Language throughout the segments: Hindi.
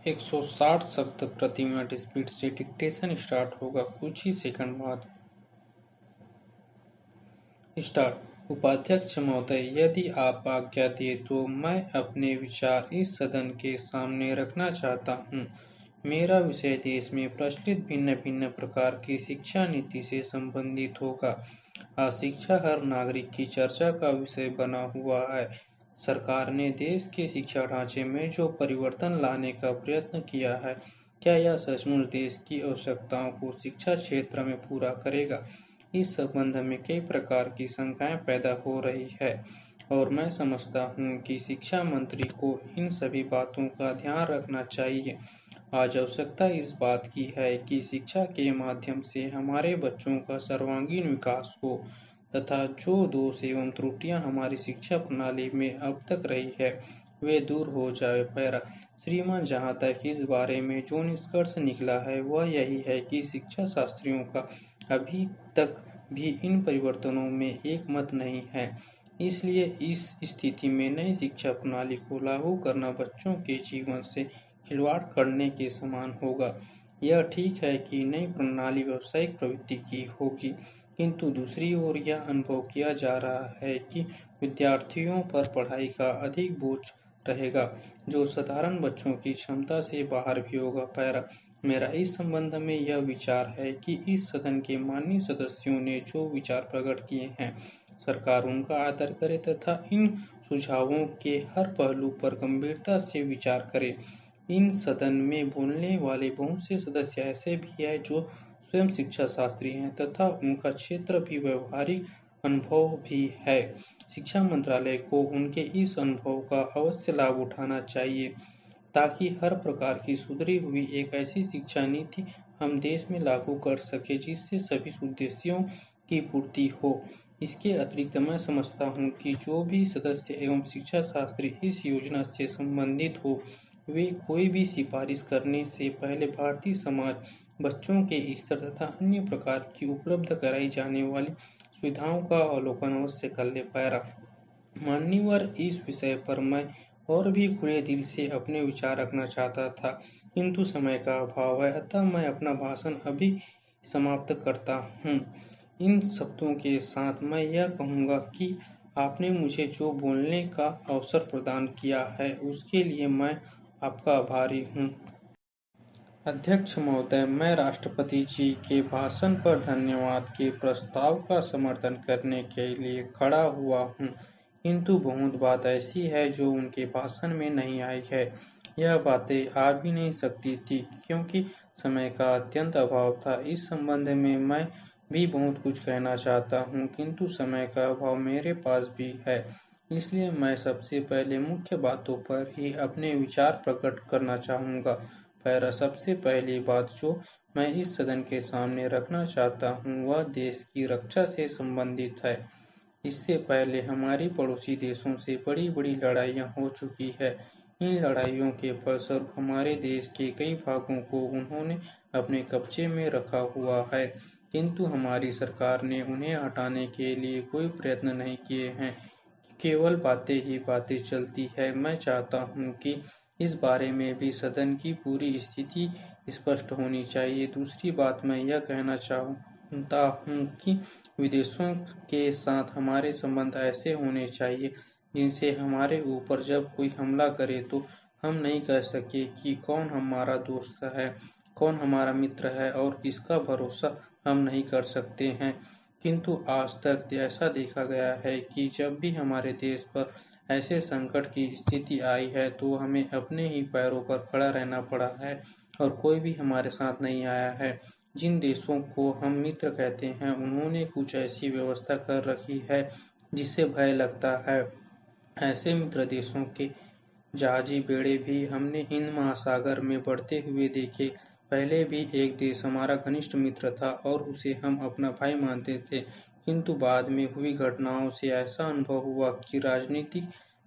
160 शब्द प्रति मिनट स्पीड से डिक्टेशन स्टार्ट होगा कुछ ही सेकंड बाद। स्टार्ट। उपाध्यक्ष महोदय, यदि आप आज्ञा दें तो मैं अपने विचार इस सदन के सामने रखना चाहता हूँ। मेरा विषय देश में प्रचलित भिन्न भिन्न प्रकार की शिक्षा नीति से संबंधित होगा। आज शिक्षा हर नागरिक की चर्चा का विषय बना हुआ है। सरकार ने देश के शिक्षा ढांचे में जो परिवर्तन लाने का प्रयत्न किया है, क्या यह सचमुच देश की आवश्यकताओं को शिक्षा क्षेत्र में पूरा करेगा? इस संबंध में कई प्रकार की शंकाएं पैदा हो रही है और मैं समझता हूं कि शिक्षा मंत्री को इन सभी बातों का ध्यान रखना चाहिए। आज आवश्यकता इस बात की है कि शिक्षा के माध्यम से हमारे बच्चों का सर्वांगीण विकास हो तथा जो दोष एवं त्रुटियां हमारी शिक्षा प्रणाली में अब तक रही है, वे दूर हो जाए। पैरा। श्रीमान, जहाँ तक इस बारे में जो निष्कर्ष निकला है वह यही है कि शिक्षा शास्त्रियों का अभी तक भी इन परिवर्तनों में एक मत नहीं है। इसलिए इस स्थिति में नई शिक्षा प्रणाली को लागू करना बच्चों के जीवन से खिलवाड़ करने के समान होगा। यह ठीक है कि नई प्रणाली व्यावसायिक प्रवृत्ति की होगी, किंतु दूसरी ओर यह अनुभव किया जा रहा है कि विद्यार्थियों पर पढ़ाई का अधिक बोझ रहेगा, जो साधारण बच्चों की क्षमता से बाहर भी होगा। पैरा। मेरा इस संबंध में यह विचार है कि इस सदन के माननीय सदस्यों ने जो विचार प्रकट किए हैं, सरकार उनका आदर करे तथा इन सुझावों के हर पहलू पर गंभीरता से विचार करे। इन सदन में बोलने वाले बहुत से सदस्य ऐसे भी हैं जो स्वयं शिक्षा शास्त्री हैं तथा उनका क्षेत्र भी व्यवहारिक अनुभव भी है। शिक्षा मंत्रालय को उनके इस अनुभव का अवश्य लाभ उठाना चाहिए ताकि हर प्रकार की सुधरी हुई एक ऐसी शिक्षा नीति हम देश में लागू कर सके जिससे सभी उद्देश्यों की पूर्ति हो। इसके अतिरिक्त मैं समझता हूँ कि जो भी सदस्य एवं शिक्षा शास्त्री इस योजना से संबंधित हो, वे कोई भी सिफारिश करने से पहले भारतीय समाज बच्चों के स्तर तथा अन्य प्रकार की उपलब्ध कराई जाने वाली सुविधाओं का अवलोकन अवश्य कर ले। पैरा। मान्यवर, इस विषय पर मैं और भी खुले दिल से अपने विचार रखना चाहता था, किंतु समय का अभाव है, अतः मैं अपना भाषण अभी समाप्त करता हूँ। इन शब्दों के साथ मैं यह कहूँगा कि आपने मुझे जो बोलने का अवसर प्रदान किया है, उसके लिए मैं आपका आभारी हूँ। अध्यक्ष महोदय, मैं राष्ट्रपति जी के भाषण पर धन्यवाद के प्रस्ताव का समर्थन करने के लिए खड़ा हुआ हूँ, किंतु बहुत बात ऐसी है जो उनके भाषण में नहीं आई है। यह बातें आ भी नहीं सकती थी क्योंकि समय का अत्यंत अभाव था। इस संबंध में मैं भी बहुत कुछ कहना चाहता हूँ, किंतु समय का अभाव मेरे पास भी है। इसलिए मैं सबसे पहले मुख्य बातों पर ही अपने विचार प्रकट करना चाहूँगा। पैरा। सबसे पहली बात जो मैं इस सदन के सामने रखना चाहता हूँ वह देश की रक्षा से संबंधित है। इससे पहले हमारी पड़ोसी देशों से बड़ी-बड़ी लड़ाइयाँ हो चुकी है। इन लड़ाइयों के फलस्वरूप हमारे देश के कई भागों को उन्होंने अपने कब्जे में रखा हुआ है, किंतु हमारी सरकार ने उन्हें हटाने के लिए कोई प्रयत्न नहीं किए हैं। केवल बातें ही बातें चलती है। मैं चाहता हूँ कि इस बारे में भी सदन की पूरी स्थिति स्पष्ट होनी चाहिए। दूसरी बात मैं यह कहना चाहता हूँ कि विदेशों के साथ हमारे संबंध ऐसे होने चाहिए जिनसे हमारे ऊपर जब कोई हमला करे तो हम नहीं कह सके कि कौन हमारा दोस्त है, कौन हमारा मित्र है और किसका भरोसा हम नहीं कर सकते हैं। किंतु आज तक ऐसा देखा गया है कि जब भी हमारे देश पर ऐसे संकट की स्थिति आई है तो हमें अपने ही पैरों पर खड़ा रहना पड़ा है और कोई भी हमारे साथ नहीं आया है। जिन देशों को हम मित्र कहते हैं, उन्होंने कुछ ऐसी व्यवस्था कर रखी है जिससे भय लगता है। ऐसे मित्र देशों के जहाजी बेड़े भी हमने हिंद महासागर में बढ़ते हुए देखे। पहले भी एक देश हमारा घनिष्ठ मित्र था और उसे हम अपना भाई मानते थे, किंतु बाद में हुई घटनाओं से ऐसा अनुभव हुआ कि राजनीति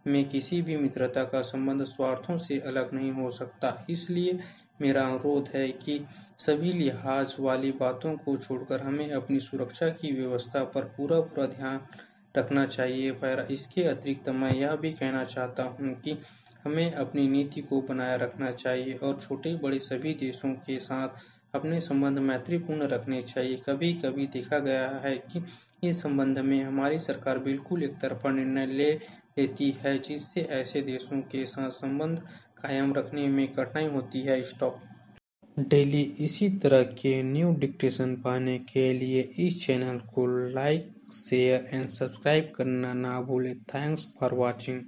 में किसी भी मित्रता का संबंध स्वार्थों से अलग नहीं हो सकता। इसलिए मेरा अनुरोध है कि सभी लिहाज वाली बातों को छोड़कर हमें अपनी सुरक्षा की व्यवस्था पर पूरा ध्यान रखना चाहिए। पर इसके अतिरिक्त मैं यह भी कहना चाहता हूँ कि हमें अपनी नीति को बनाए रखना चाहिए और छोटे-बड़े सभी देशों के साथ अपने संबंध मैत्रीपूर्ण रखने चाहिए। कभी-कभी देखा गया है कि इस संबंध में हमारी सरकार बिल्कुल एकतरफा निर्णय ले लेती है, जिससे ऐसे देशों के साथ संबंध कायम रखने में कठिनाई होती है। स्टॉप डेली इसी तरह के न्यू डिक्टेशन पाने के लिए इस चैनल को लाइक, शेयर एंड सब्सक्राइब करना ना भूलें। Thanks for watching.